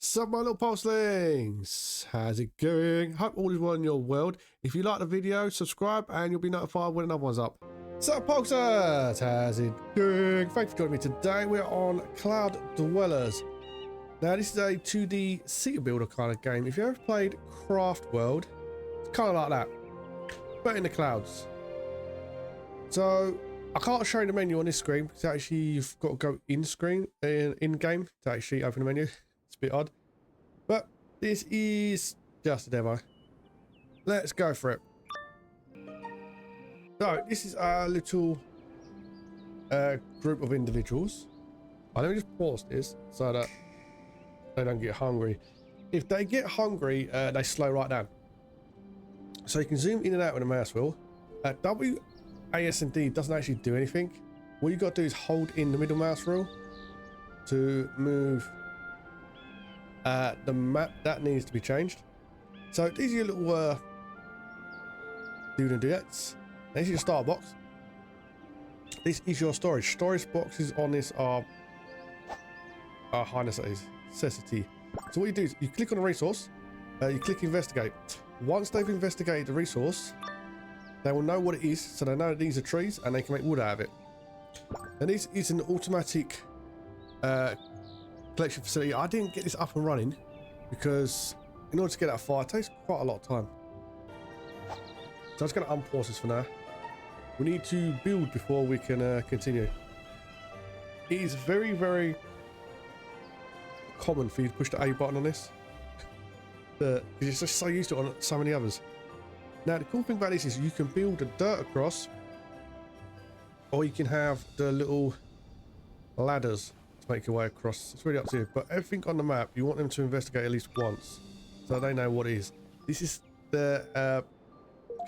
Sup my little pulselings, how's it going? Hope all is well in your world. If you like the video, subscribe and you'll be notified when another one's up. Sup pulsers, how's it going? Thanks for joining me today. We're on CloudDwellers. Now this is a 2D city builder kind of game. If you ever played Craft World, it's kind of like that, but in the clouds. So I can't show you the menu on this screen because actually you've got to go in game to actually open the menu. It's a bit odd, but this is just a demo. Let's go for it. So this is a little group of individuals. Let me just pause this so that they don't get hungry. If they get hungry, they slow right down. So you can zoom in and out with a mouse wheel. WASD doesn't actually do anything. What you got to do is hold in the middle mouse wheel to move the map. That needs to be changed. So these are your little doodle and duets. This is your start box. This is your storage. Storage boxes on this are high necessity. So what you do is you click on a resource, you click investigate. Once they've investigated the resource, they will know what it is, so they know that these are trees and they can make wood out of it. And this is an automatic collection facility. I didn't get this up and running because in order to get that fire, it takes quite a lot of time. So I'm just going to unpause this for now. We need to build before we can continue. It is very, very common for you to push the A button on this. Because you're just so used to it on so many others. Now the cool thing about this is you can build a dirt across, or you can have the little ladders to make your way across. It's really up to you, but everything on the map you want them to investigate at least once so they know what it is. This is the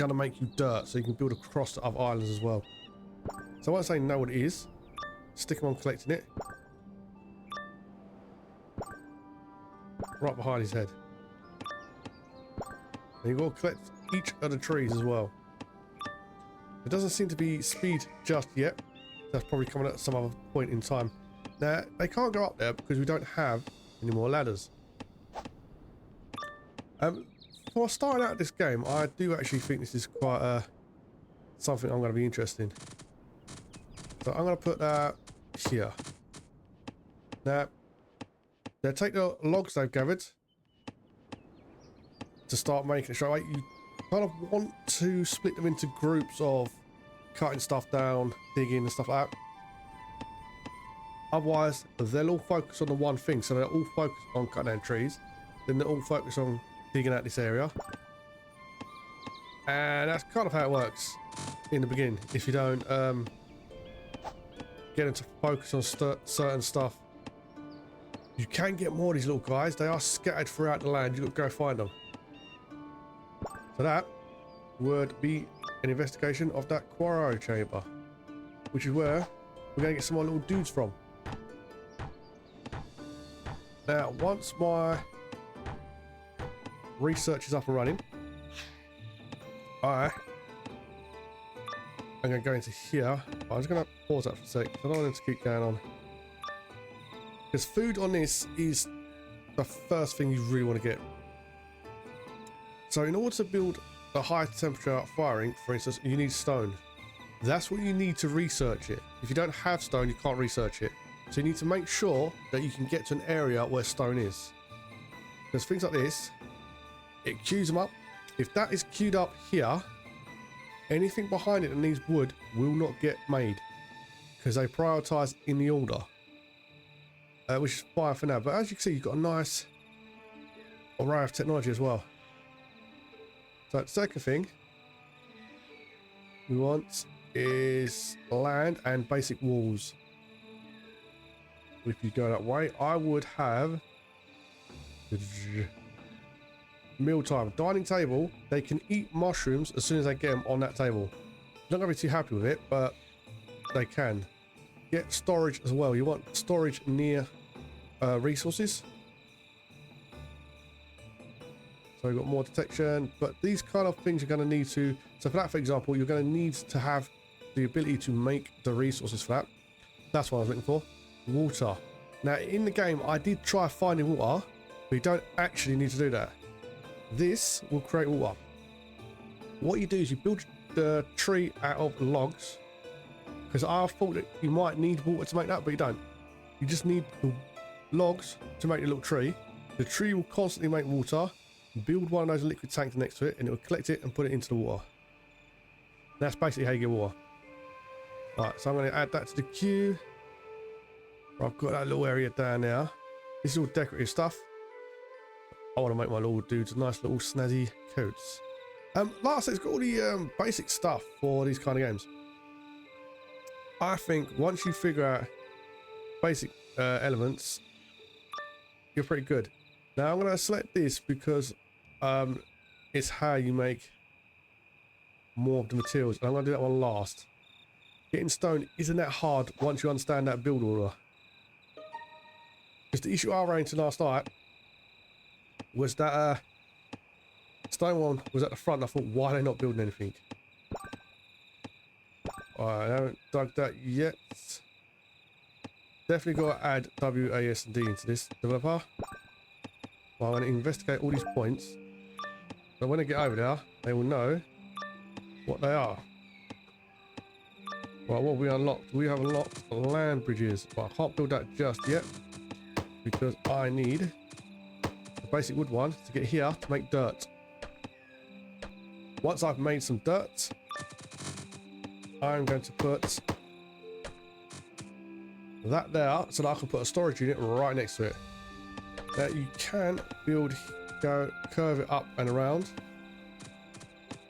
gonna make you dirt so you can build across the other islands as well. So once they know what it is, stick them on collecting it right behind his head. And you've got to collect each of the trees as well. It doesn't seem to be speed just yet. That's probably coming at some other point in time. Now they can't go up there because we don't have any more ladders. For starting out this game, I do actually think this is quite something I'm going to be interested in. So I'm going to put that here. Now they'll take the logs they've gathered to start making it. So you kind of want to split them into groups of cutting stuff down, digging and stuff like that. Otherwise, they'll all focus on the one thing. So they'll all focus on cutting down trees. Then they'll all focus on digging out this area. And that's kind of how it works in the beginning. If you don't get them to focus on certain stuff. You can get more of these little guys. They are scattered throughout the land. You've got to go find them. So that would be an investigation of that quarry chamber, which is where we're going to get some more little dudes from. Now, once my research is up and running, I'm going to go into here. I'm just going to pause that for a sec. I don't want it to keep going on. Because food on this is the first thing you really want to get. So in order to build a high temperature firing, for instance, you need stone. That's what you need to research it. If you don't have stone, you can't research it. So you need to make sure that you can get to an area where stone is. Because things like this, it queues them up. If that is queued up here, anything behind it that needs wood will not get made. Because they prioritize in the order. Which is fine for now. But as you can see, you've got a nice array of technology as well. So the second thing we want is land and basic walls. If you go that way, I would have mealtime dining table. They can eat mushrooms as soon as they get them on that table. Not gonna be too happy with it, but they can. Get storage as well. You want storage near resources. So we've got more detection, but these kind of things you're going to need to, so for that, for example, you're going to need to have the ability to make the resources for that. That's what I was looking for. Water. Now in the game, I did try finding water, But you don't actually need to do that. This will create water. What you do is you build the tree out of logs, because I thought that you might need water to make that, but you don't. You just need the logs to make the little tree. The tree will constantly make water. Build one of those liquid tanks next to it, and it will collect it and put it into the water. That's basically how you get water. Right, so I'm going to add that to the queue. I've got that little area down there. This is all decorative stuff. I want to make my little dudes nice little snazzy coats. Like I said, it's got all the basic stuff for these kind of games. I think once you figure out basic elements, you're pretty good. Now I'm going to select this because it's how you make more of the materials. I'm going to do that one last. Getting stone isn't that hard once you understand that build order. Because the issue I ran into last night was that stone one was at the front, and I thought, why are they not building anything? Alright, I haven't dug that yet. Definitely got to add WASD into this developer. Well, I'm going to investigate all these points. So when they get over there, they will know what they are. Right, what we unlocked? We have unlocked land bridges, but I can't build that just yet because I need the basic wood one to get here to make dirt. Once I've made some dirt, I'm going to put that there so that I can put a storage unit right next to it. Now you can build, curve it up and around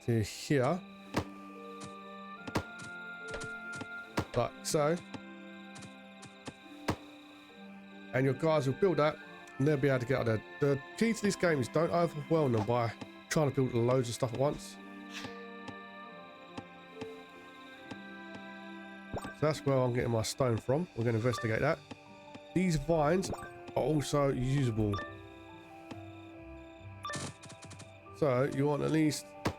to here, like so, and your guys will build that and they'll be able to get out there. The key to this game is don't overwhelm them by trying to build loads of stuff at once. So that's where I'm getting my stone from. We're going to investigate that. These vines are also usable. So you want at least, I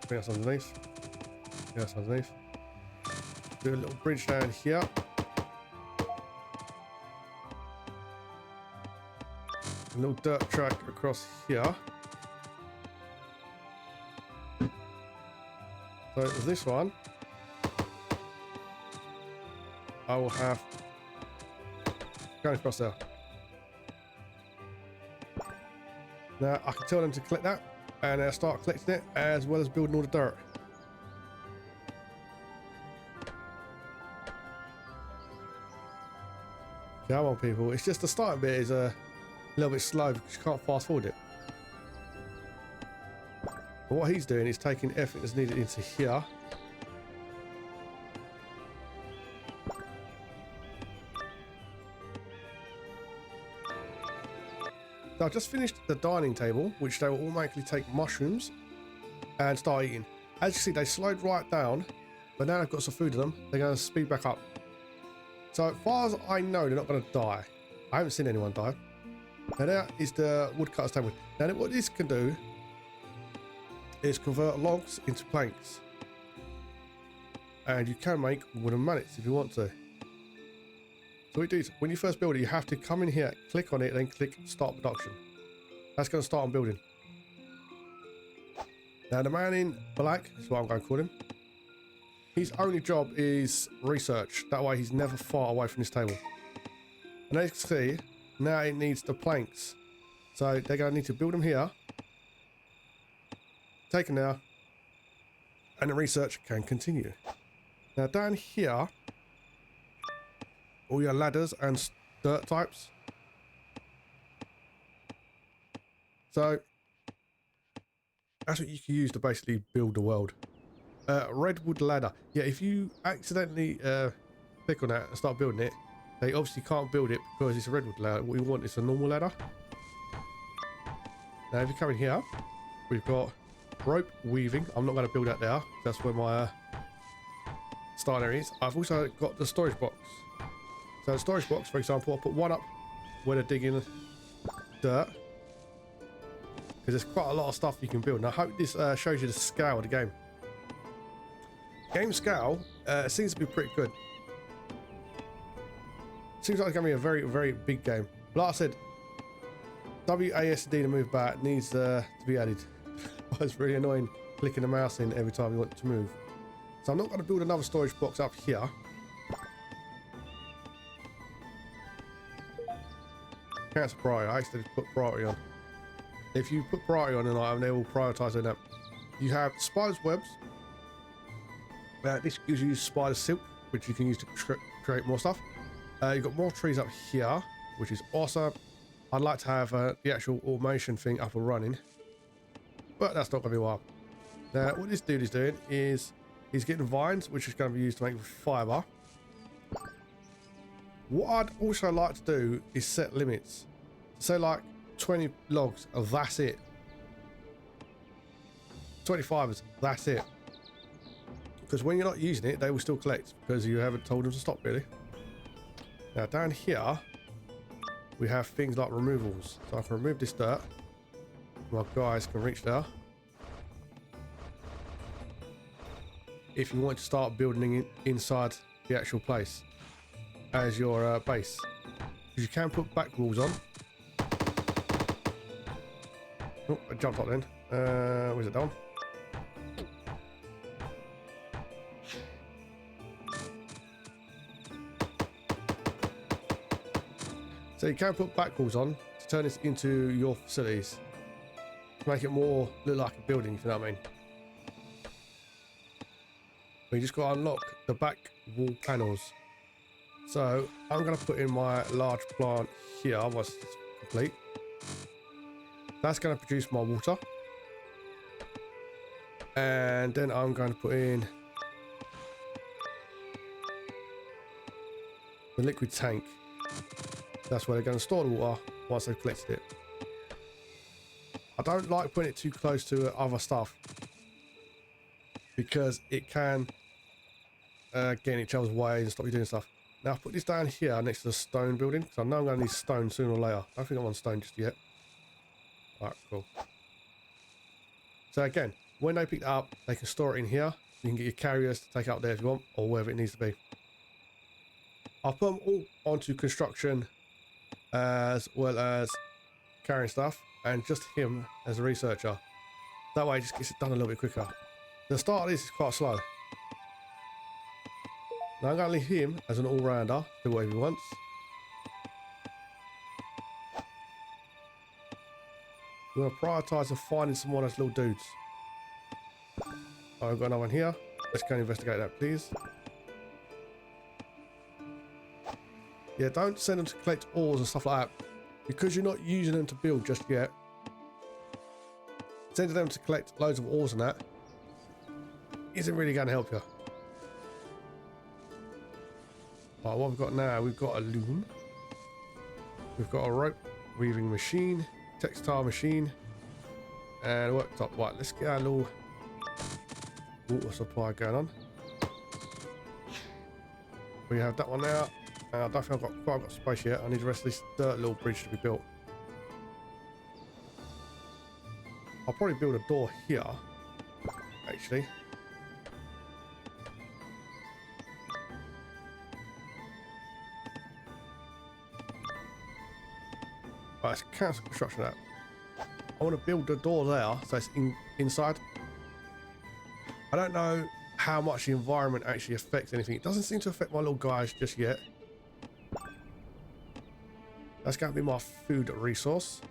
think that's underneath. Yeah, that's underneath. Do a little bridge down here. A little dirt track across here. So this one, I will have going across there. Now I can tell them to collect that and they'll start collecting it as well as building all the dirt. Come on people, it's just the starting bit is a little bit slow because you can't fast forward it. But what he's doing is taking everything that's needed into here. So I've just finished the dining table, which they will automatically take mushrooms and start eating. As you see, they slowed right down, but now they've got some food in them, they're going to speed back up. So as far as I know, they're not going to die. I haven't seen anyone die. Now there is the woodcutter's table. Now what this can do is convert logs into planks. And you can make wooden mallets if you want to. So what it is, when you first build it, you have to come in here, click on it, then click start production. That's going to start on building. Now the man in black, is what I'm going to call him. His only job is research. That way he's never far away from this table. And as you can see, now it needs the planks. So they're going to need to build them here. Take them now. And the research can continue. Now down here, all your ladders and dirt types. So that's what you can use to basically build the world. Redwood ladder. Yeah, if you accidentally click on that and start building it, they obviously can't build it because it's a redwood ladder. What we want is a normal ladder. Now if you come in here, we've got rope weaving. I'm not going to build that there. That's where my start area is. I've also got the storage box. So the storage box, for example, I'll put one up where they're digging dirt. Because there's quite a lot of stuff you can build. And I hope this shows you the scale of the game. Game scale seems to be pretty good. Seems like it's going to be a very, very big game. Like I said, WASD to move back needs to be added. It's really annoying clicking the mouse in every time you want to move. So I'm not going to build another storage box up here. Cancel priority. I actually put priority on. If you put priority on an item, they will prioritize on that. You have spider's webs. This gives you spider silk, which you can use to create more stuff. You've got more trees up here, which is awesome. I'd like to have the actual automation thing up and running, but that's not going to be a while. Now, what this dude is doing is he's getting vines, which is going to be used to make fiber. What I'd also like to do is set limits. So like 20 logs, that's it. 20 fibers, that's it. Because when you're not using it, they will still collect because you haven't told them to stop, really. Now down here, we have things like removals. So I can remove this dirt. My guys can reach there. If you want to start building it inside the actual place as your base. Because you can put back walls on. Oh, I jumped up then. Where's it down? So you can put back walls on to turn this into your facilities. To make it more look like a building, if you know what I mean. But you just got to unlock the back wall panels. So I'm going to put in my large plant here once it's complete. That's going to produce my water. And then I'm going to put in the liquid tank. That's where they're going to store the water once they've collected it. I don't like putting it too close to other stuff because it can get in each other's way and stop you doing stuff. Now I'll put this down here next to the stone building because I know I'm going to need stone sooner or later. I don't think I'm on stone just yet. Alright, cool. So again, when they pick it up, they can store it in here. You can get your carriers to take it up there if you want, or wherever it needs to be. I'll put them all onto construction as well as carrying stuff, and just him as a researcher. That way it just gets it done a little bit quicker. The start of this is quite slow. Now I'm going to leave him as an all-rounder, do whatever he wants. We're going to prioritise on finding some more of those little dudes. I've got another one here. Let's go and investigate that, please. Yeah, don't send them to collect ores and stuff like that. Because you're not using them to build just yet. Sending them to collect loads of ores and that isn't really going to help you. Right, what we've got now, we've got a loom. We've got a rope weaving machine, textile machine, and a worktop. Right, let's get our little water supply going on. We have that one now. I don't think I've got space yet. I need the rest of this dirt little bridge to be built. I'll probably build a door here, actually. Right, let's cancel construction of that. I want to build a door there, so it's inside. I don't know how much the environment actually affects anything. It doesn't seem to affect my little guys just yet. That's going to be my food resource.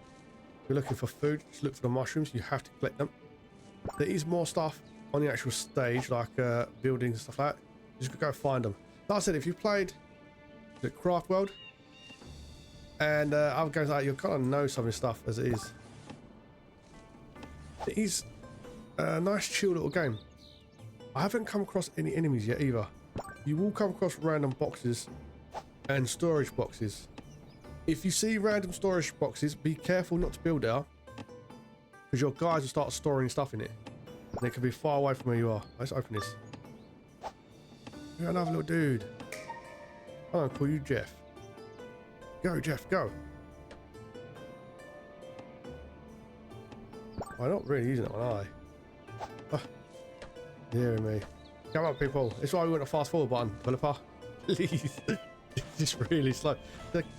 If you're looking for food, just look for the mushrooms. You have to collect them. There is more stuff on the actual stage, like buildings and stuff like that. Just go find them. Like I said, if you've played the Craft World and other games like that, you'll kind of know some of this stuff as it is. It is a nice, chill little game. I haven't come across any enemies yet either. You will come across random boxes and storage boxes. If you see random storage boxes, be careful not to build there, because your guys will start storing stuff in it. And it can be far away from where you are. Let's open this. We got another little dude. I'm going to call you Jeff. Go, Jeff, go. I'm not really using that one, are I? Oh, dear me. Come on, people. That's why we want a fast forward button, developer. Please. It's just really slow.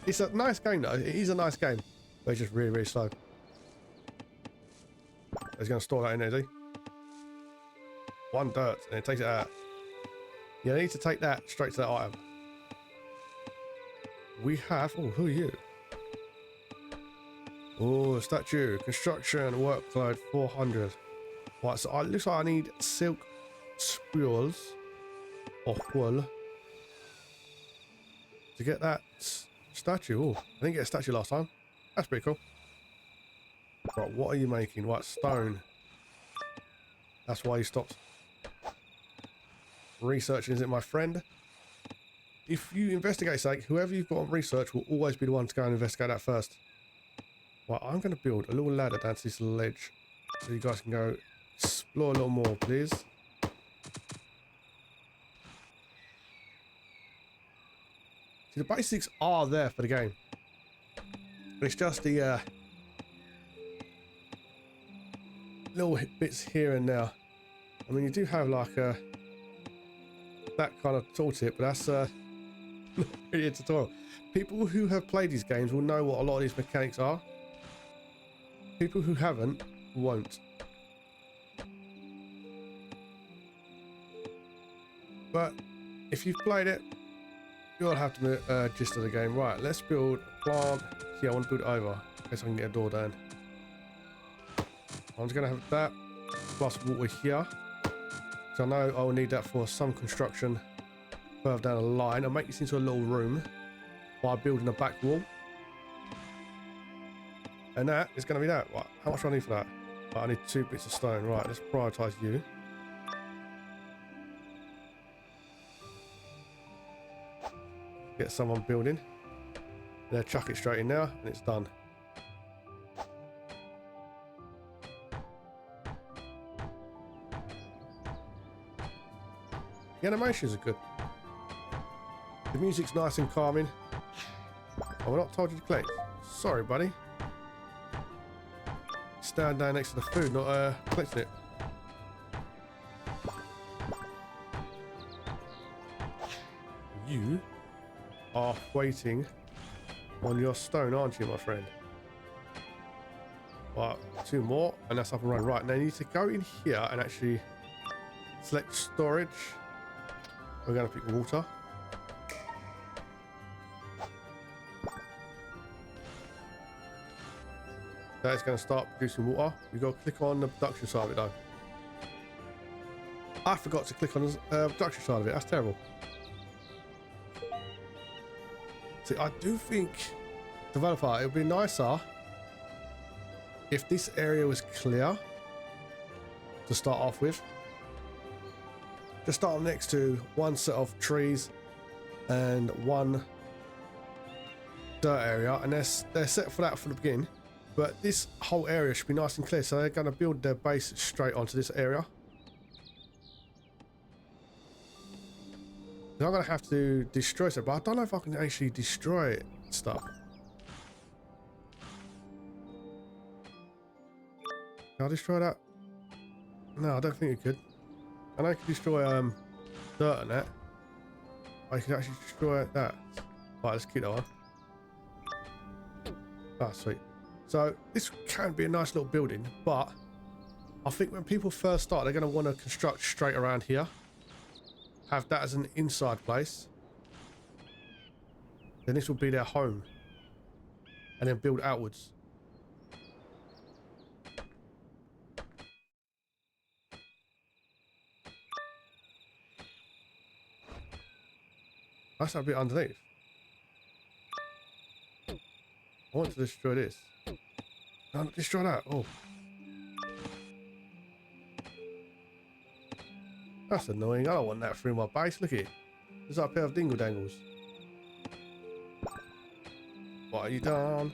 It's a nice game, though. It is a nice game. But he's just really, really slow. He's going to store that in there, is he? 1 dirt, and it takes it out. You need to take that straight to that item. We have... Oh, who are you? Oh, statue. Construction workload 400. Right, so it looks like I need silk spools or wool to get that statue. Oh, I didn't get a statue last time. That's pretty cool. Right, what are you making? Right, stone. That's why you stopped researching, is it, my friend? If you investigate something, whoever you've got on research will always be the one to go and investigate that first. Right, I'm going to build a little ladder down to this ledge so you guys can go explore a little more, please. See, the basics are there for the game. It's just the little bits here and there. I mean, you do have like that kind of tooltip, but that's not really a tutorial. People who have played these games will know what a lot of these mechanics are. People who haven't won't. But if you've played it, you'll have to gist of the game. Right, let's build a plant. Yeah, I want to build it over in case I can get a door down. I'm just going to have that plus water here. So I know I will need that for some construction further down the line. I'll make this into a little room by building a back wall. And that is going to be that. Right, how much do I need for that? Right, I need 2 bits of stone. Right, let's prioritise you. Get someone building. They'll chuck it straight in now, and it's done. The animations are good. The music's nice and calming. Oh, we're not told you to collect. Sorry, buddy. Stand down next to the food, not collecting it. You are waiting on your stone, aren't you, my friend? Right, 2 more, and that's up and running. Right, now you need to go in here and actually select storage. We're going to pick water. That is going to start producing water. You've got to click on the production side of it, though. I forgot to click on the production side of it. That's terrible. See, I do think, developer, it would be nicer if this area was clear to start off with. Just start next to 1 set of trees and 1 dirt area, and they're set for that from the beginning. But this whole area should be nice and clear, so they're going to build their base straight onto this area. I'm going to have to destroy it, but I don't know if I can actually destroy stuff. Can I destroy that? No, I don't think it could. I know I can destroy dirt and that. I can actually destroy that. Right, let's keep that on. Ah, sweet. So this can be a nice little building, but I think when people first start, they're going to want to construct straight around here. Have that as an inside place. Then this will be their home. And then build outwards. That's a bit underneath. I want to destroy this. No, destroy that. Oh. That's annoying. I don't want that through my base. Look at it. There's like a pair of dingle dangles. What are you done?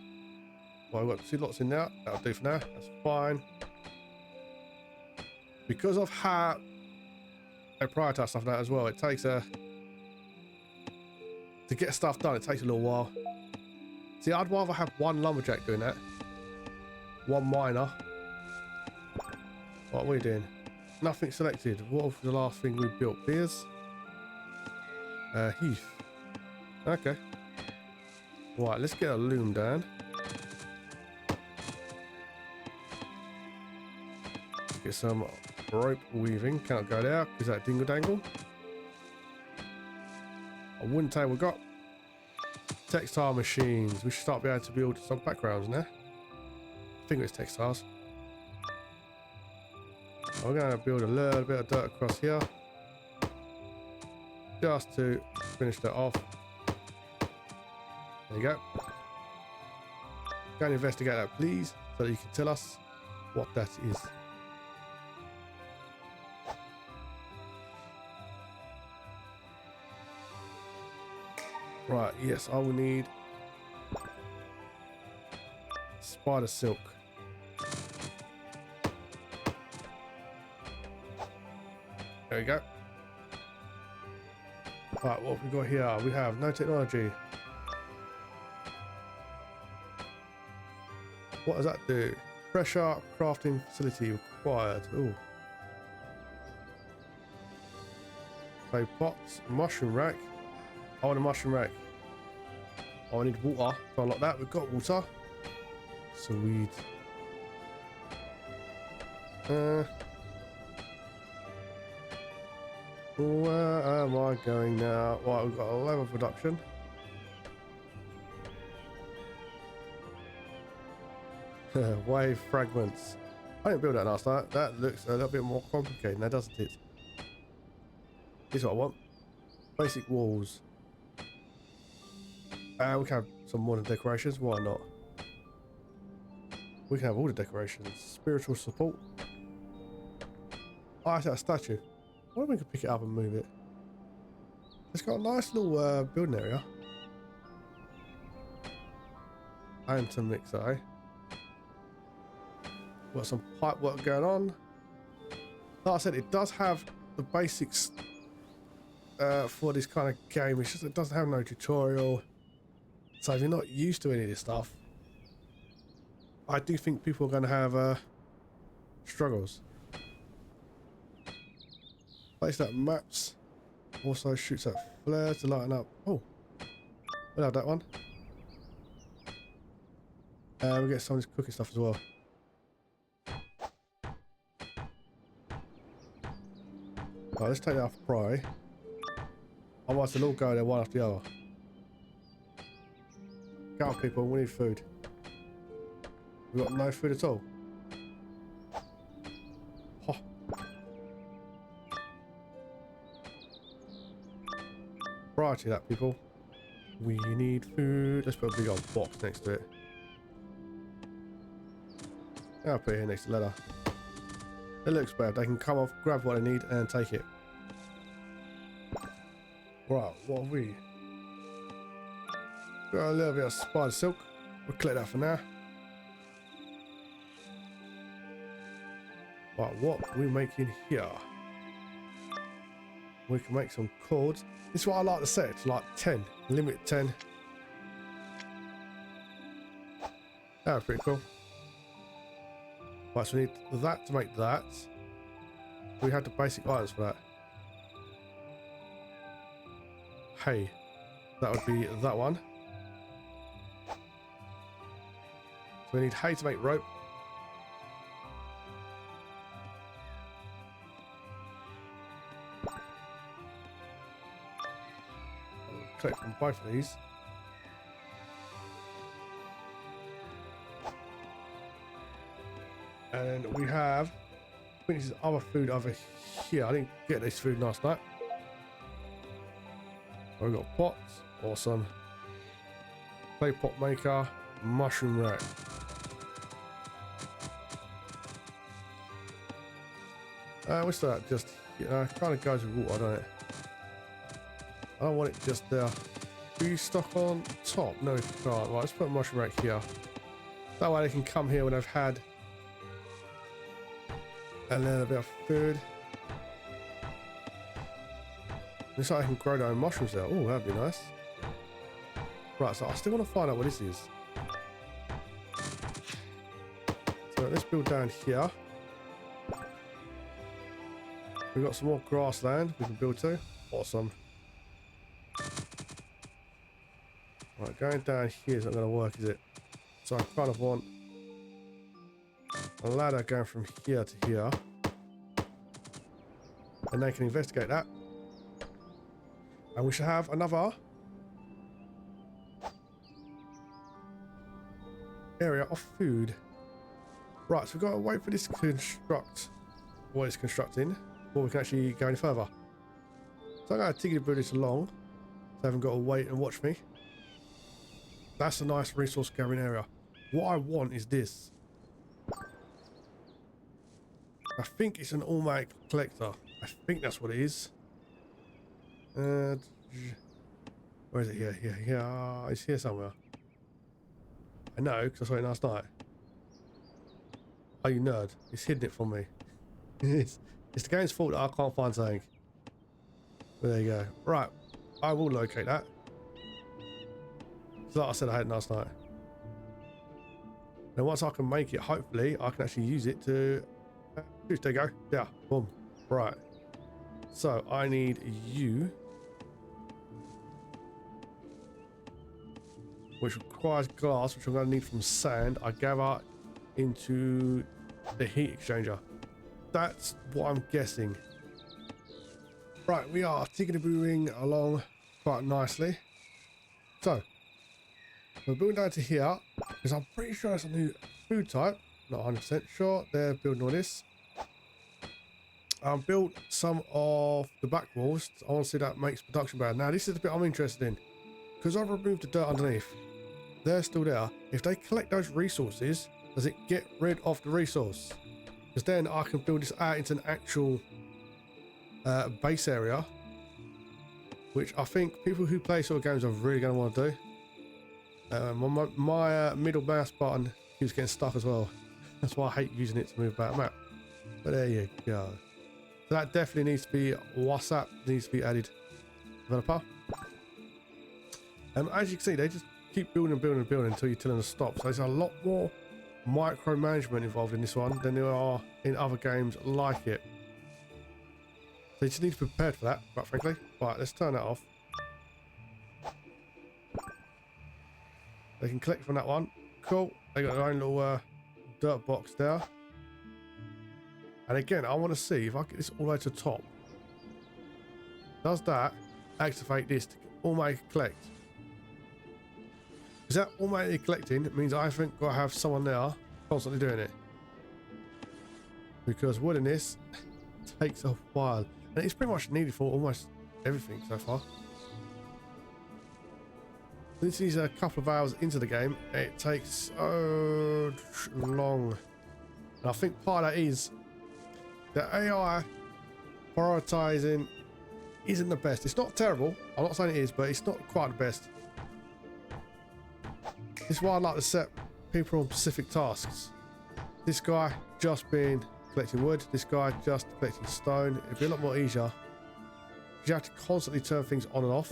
Well, I've got 2 lots in there. That'll do for now. That's fine. Because of how I prioritize stuff now as well, it takes to get stuff done, it takes a little while. See, I'd rather have 1 lumberjack doing that. 1 miner. What are we doing? Nothing selected. What was the last thing we built? Beers? Heath. Okay. Right, let's get a loom down. get some rope weaving. Cannot go there because that dingle dangle. A wooden table we've got. Textile machines. We should start being able to build some backgrounds now. I think it's textiles. I'm going to build a little bit of dirt across here. Just to finish that off. There you go. Go and investigate that, please, so that you can tell us what that is. Right, yes, I will need spider silk. There we go. Right, what have we got here? We have no technology. What does that do? Pressure crafting facility required. Ooh. Clay pots, mushroom rack. I want a mushroom rack. Oh, I need water to unlock that. We've got water. Sweet. Where am I going now? Right, we've got a level production. Wave fragments. I didn't build that last night. That looks a little bit more complicated now, doesn't it? This is what I want. Basic walls. We can have some modern decorations. Why not? We can have all the decorations. Spiritual support. Oh, it's a statue. I wonder if we can pick it up and move it. It's got a nice little building area. And to mix, eh? Got some pipe work going on. Like I said, it does have the basics for this kind of game. It's just it doesn't have no tutorial. So if you're not used to any of this stuff, I do think people are going to have struggles. Place that maps. Also shoots that flare to lighten up. Oh, we'll have that one. We'll get some of this cooking stuff as well. Right, let's take that off pry. Otherwise they'll all go there one after the other. Come on people, we need food. We've got no food at all. Oh. Prior to that people, we need food. Let's put a big old box next to it. I'll put it here next to the ladder. It looks bad. They can come off, grab what they need and take it. Right, what have we? Got a little bit of spider silk. We'll collect that for now. Right, what are we making here? We can make some cords. This is what I like to set. It's like 10. Limit 10. That was pretty cool. Right, so we need that to make that. We have the basic items for that. Hay. That would be that one. So we need hay to make rope. I'll collect from both of these. And we have, I think this is other food over here. I didn't get this food last night. We've got pots, awesome. Clay pot maker, mushroom rack. What's that? Just, you know, kind of goes with water, doesn't it? I don't want it just there. Do you stock on top? No, you can't. Right, let's put a mushroom rack here. That way they can come here when they've had a little bit of food. Looks like I can grow their own mushrooms there. Oh, that'd be nice. Right, so I still want to find out what this is. So let's build down here. We've got some more grassland we can build to. Awesome. Right, going down here is not going to work, is it? So I kind of want a ladder going from here to here. and they can investigate that. And we should have another area of food. Right, so we've got to wait for this to construct what it's constructing before we can actually go any further. So I'm going to tickety-boo this along, so I haven't got to wait and watch me. That's a nice resource gathering area. What I want is this. I think it's an automatic collector. I think that's what it is. Where is it? Here. It's here somewhere. I know, because I saw it last night. Oh, you nerd. It's hidden it from me. It's the game's fault that I can't find something. But there you go. Right. I will locate that. So like I said, I had it last night. Now once I can make it, hopefully, I can actually use it to... there you go. Yeah. Boom. Right. So, I need you. Which requires glass, which I'm going to need from sand. I gather into the heat exchanger. That's what I'm guessing. Right, we are tickety-booing along quite nicely. So, we're building down to here, because I'm pretty sure it's a new food type. Not 100% sure. They're building all this. Built some of the back walls. I want to see that makes production better. Now, this is the bit I'm interested in. Because I've removed the dirt underneath. They're still there. If they collect those resources, does it get rid of the resource? Because then I can build this out into an actual base area, which I think people who play sort of games are really going to want to do. My middle mouse button keeps getting stuck as well. That's why I hate using it to move about a map. But there you go. So that definitely needs to be WhatsApp, needs to be added. Developer. As you can see, they just keep building and building and building until you tell them to stop. So there's a lot more micromanagement involved in this one than there are in other games like it. So you just need to be prepared for that, quite frankly. Right, let's turn that off. They can collect from that one. Cool. They got their own little dirt box there. And again, I want to see if I get this all the way to the top. Does that activate this to automatically collect? Because that automatically collecting means I think got to have someone there constantly doing it. Because wooding this takes a while. And it's pretty much needed for almost everything so far. This is a couple of hours into the game. It takes so long. And I think part of that is the AI prioritizing isn't the best. It's not terrible. I'm not saying it is, but it's not quite the best. This is why I like to set people on specific tasks. This guy just been collecting wood. This guy just collecting stone. It'd be a lot more easier. You have to constantly turn things on and off.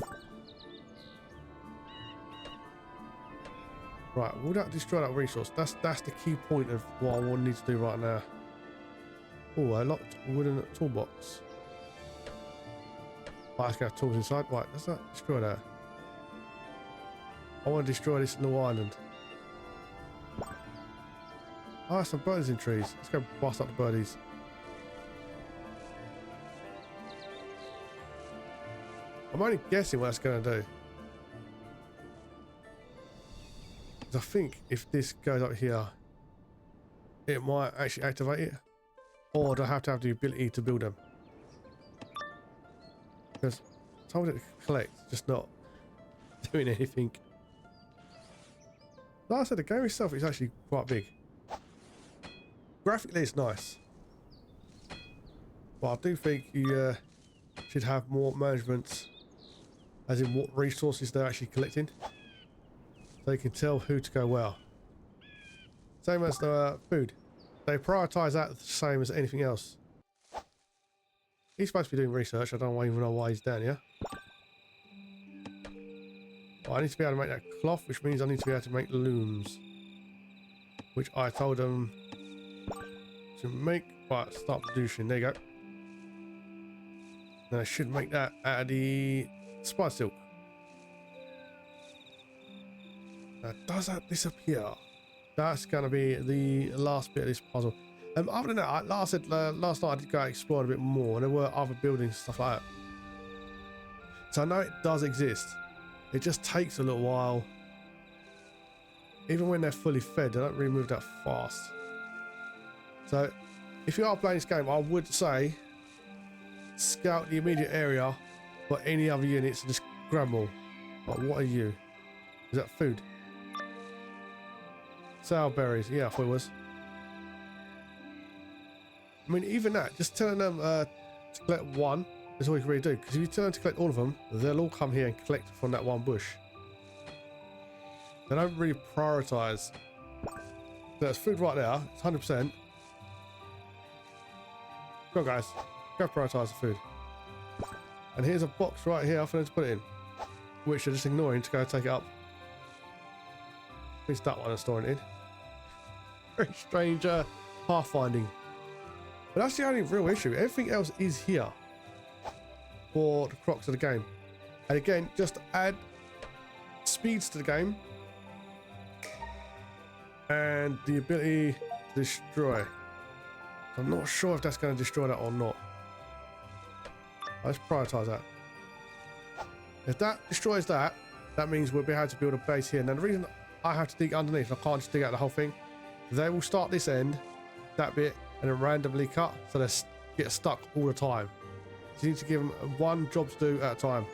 Right, will that destroy that resource? That's the key point of what I want need to do right now. Oh, I locked wooden toolbox. Right, let's get tools inside. Right, let's not destroy that. I want to destroy this little island. Ah, some birdies in trees. Let's go bust up the birdies. I'm only guessing what that's going to do. I think if this goes up here, it might actually activate it. Or do I have to have the ability to build them? Because I told it to collect, just not doing anything. Like I said, the game itself is actually quite big. Graphically, it's nice. But I do think you should have more management, as in what resources they're actually collecting. So you can tell who to go where. Same as the food. They prioritise that the same as anything else. He's supposed to be doing research. I don't even know why he's down here. Well, I need to be able to make that cloth, which means I need to be able to make looms. Which I told them to make. Right, start producing. There you go. Then I should make that out of the spice silk. Now, does that disappear? That's going to be the last bit of this puzzle. Other than that, like I said last night, I did go out exploring a bit more, and there were other buildings and stuff like that. So I know it does exist. It just takes a little while. Even when they're fully fed, they don't really move that fast. So if you are playing this game, I would say scout the immediate area for any other units and just grab them all. But what are you? Is that food? Sour berries. Yeah, I thought it was. I mean, even that, just telling them to collect one is all you can really do. Because if you tell them to collect all of them, they'll all come here and collect from that one bush. They don't really prioritise. There's food right there. It's 100%. Come on, guys. Go prioritise the food. And here's a box right here for them to put it in. Which they're just ignoring to go take it up. It's that one I'm storing it in. Very strange pathfinding. But that's the only real issue. Everything else is here for the crux of the game. And again, just add speeds to the game and the ability to destroy. I'm not sure if that's going to destroy that or not. Let's prioritize that. If that destroys that, that means we'll be able to build a base here. Now the reason I have to dig underneath, I can't just dig out the whole thing. They will start this end, that bit, and then randomly cut, so they get stuck all the time. So you need to give them one job to do at a time.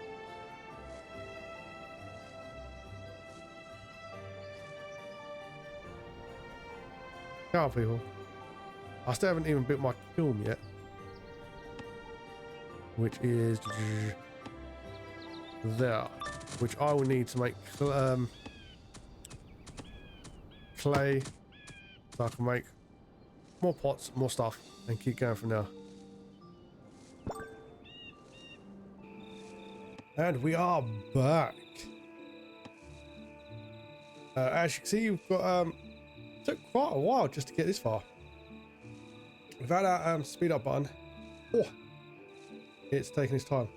Come on, people. I still haven't even built my kiln yet, which is there, which I will need to make clay, so I can make more pots, more stuff, and keep going from there. And we are back. As you can see, you've got took quite a while just to get this far. Without that speed up button, oh, it's taking its time.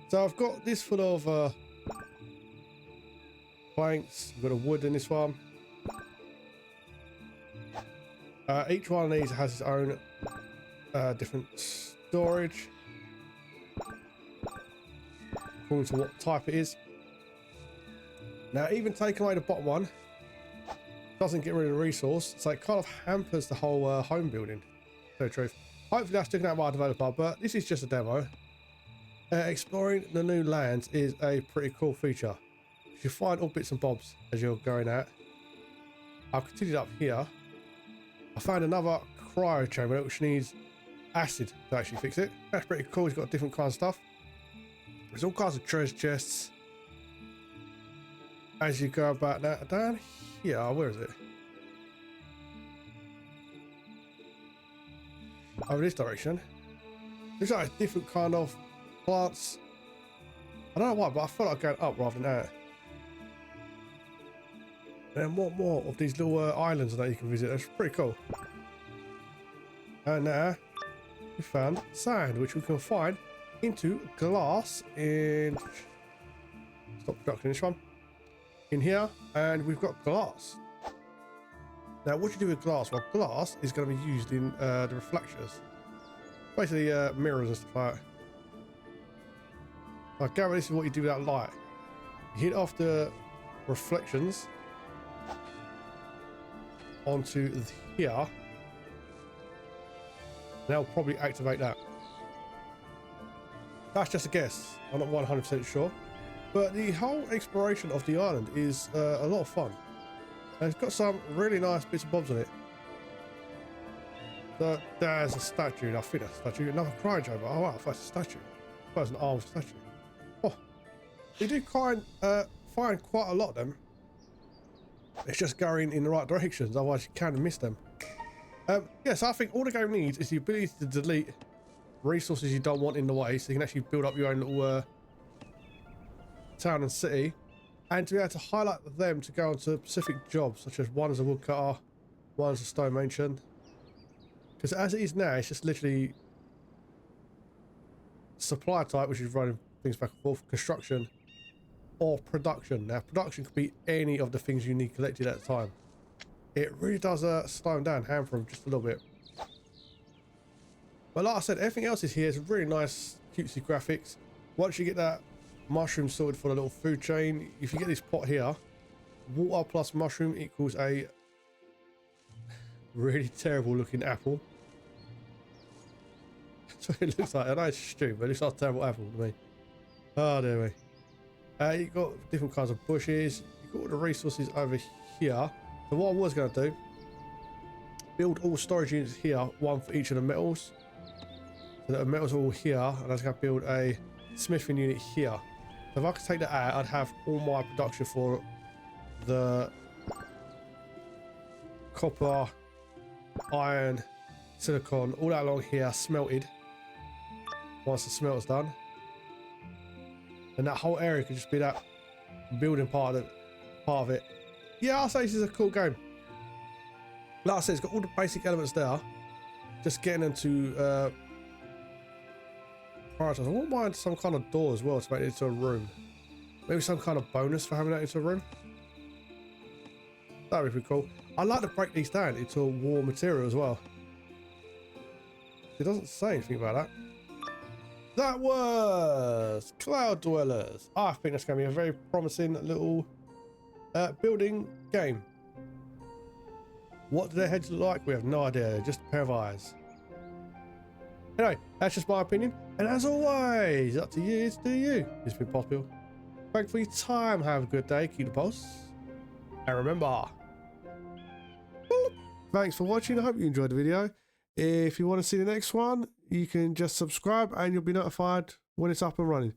So I've got this full of planks. I've got a wood in this one. Each one of these has its own different storage according to what type it is. Now, even taking away the bottom one doesn't get rid of the resource, so it kind of hampers the whole home building. To tell the truth. Hopefully that's taken out by a developer, but this is just a demo. Exploring the new lands is a pretty cool feature. You find all bits and bobs as you're going out. I've continued up here. I found another cryo chamber which needs acid to actually fix it. That's pretty cool. It's got different kinds of stuff. There's all kinds of treasure chests as you go about now. Down here, where is it? Over this direction. Looks like a different kind of plants. I don't know why, but I feel like going up rather than out. And what more of these little islands that you can visit? That's pretty cool. And now we found sand, which we can find into glass in stop production this one in here, and we've got glass. Now, what do you do with glass? Well, glass is going to be used in the reflectors, basically mirrors and stuff like that. I gather this is what you do with that light. You hit off the reflections onto here. They'll probably activate that. That's just a guess. I'm not 100% sure. But the whole exploration of the island is a lot of fun. And it's got some really nice bits and bobs on it. So there's a statue. I think that's a statue. Another cryo chamber. Oh wow, that's a statue. That's an armed statue. Oh, you do find quite a lot of them. It's just going in the right directions, otherwise you can miss them. Yeah, so I think all the game needs is the ability to delete resources you don't want in the way, so you can actually build up your own little town and city, and to be able to highlight them to go on to specific jobs, such as one is a woodcutter, one is a stone mason. Because as it is now, it's just literally supply type, which is running things back and forth, construction, or production. Now, production could be any of the things you need collected at a time. It really does slow them down, hamper them just a little bit. But like I said, everything else is here. It's really nice, cutesy graphics. Once you get that mushroom sorted for the little food chain, if you get this pot here, water plus mushroom equals a really terrible looking apple. That's what it looks like. I know it's stupid, but it looks like a terrible apple to me. Oh dear me. You've got different kinds of bushes. You've got all the resources over here. So what I was going to do, build all storage units here, one for each of the metals. So that the metals are all here, and I was going to build a smithing unit here. So if I could take that out, I'd have all my production for the copper, iron, silicon, all that along here smelted. Once the smelter's done, and that whole area could just be that building part of it. Yeah, I'll say this is a cool game. Like I said, it's got all the basic elements there. Just getting them to prioritize. I wouldn't mind some kind of door as well to make it into a room. Maybe some kind of bonus for having that into a room. That'd be pretty cool. I'd like to break these down into a war material as well. It doesn't say anything about that. That was CloudDwellers. I think that's going to be a very promising little building game. What do their heads look like? We have no idea. Just a pair of eyes. Anyway, that's just my opinion. And as always, up to you to do you. It's been Pulsebeetle. Thanks for your time. Have a good day. Keep the pulse. And remember, thanks for watching. I hope you enjoyed the video. If you want to see the next one, you can just subscribe and you'll be notified when it's up and running.